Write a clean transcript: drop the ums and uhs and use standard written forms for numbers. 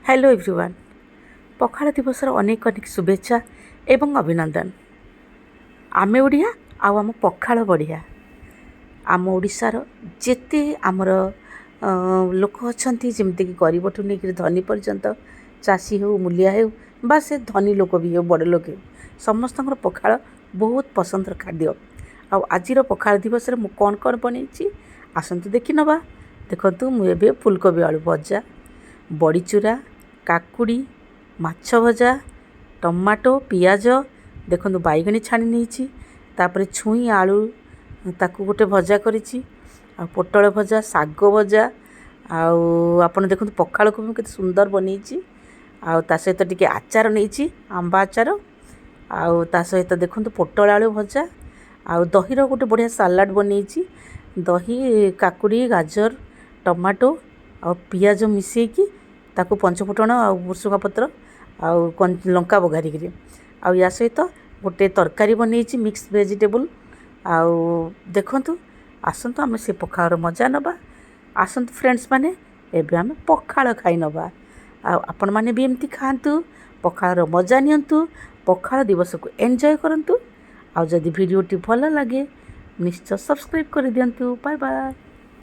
Hello everyone. पखाळ दिवसर अनेक अनेक शुभेच्छा एवं अभिनंदन। आमे ओडिया आम पखाळ बढ़िया। आम ओडिशार जेते आमर लोक अछंती जेमती कि गरीब ठू नहीं धनी पर्यंत चाषी हो मूलिया हो बा से धनी लोक भी हो बड़ लोक हो समस्त पखाळ बहुत पसंदर खाद्य। आजिर पखाळ दिवस मु कौन कौन बनई आसतु देखि नवा। देखु मुझे फुलकोबी आलू भजा, बड़ीचूरा, काकुड़ी, माछ भजा, टमाटो, पियाज, देखो बैगणी छाणी नहीं तापर छुई आलू ताकू गोटे भजा करिछि, पोटल भजा, साग भजा, आपण देखो पखाळ को केते सुंदर बनईछि। ता सहित टिके आचार नहीं आंबा आचार, ता सहित देखो पोटल आलू भजा, दहीर गोटे बढ़िया सालाड बनईछि। दही, काकुड़ी, गाजर, टमाटो पियाज मिसेकी ताकू पंचफुटण भुसुंगा पत्र लंका बघारिकी या सहित गोटे तरकारी बनई मिक्स वेजिटेबल। देखंतु आसंतु आम से पखाळर मजा नबा। आसंतु फ्रेंड्स माने एबे आम पखाळ खाई नबा। आपण माने भी एमती खातु, पखाळर मजा नियंतु, पखाळ दिवस को एंजॉय करंतु। जदि वीडियोटी भल लगे निश्चय सब्सक्राइब कर दियंतु। Bye bye.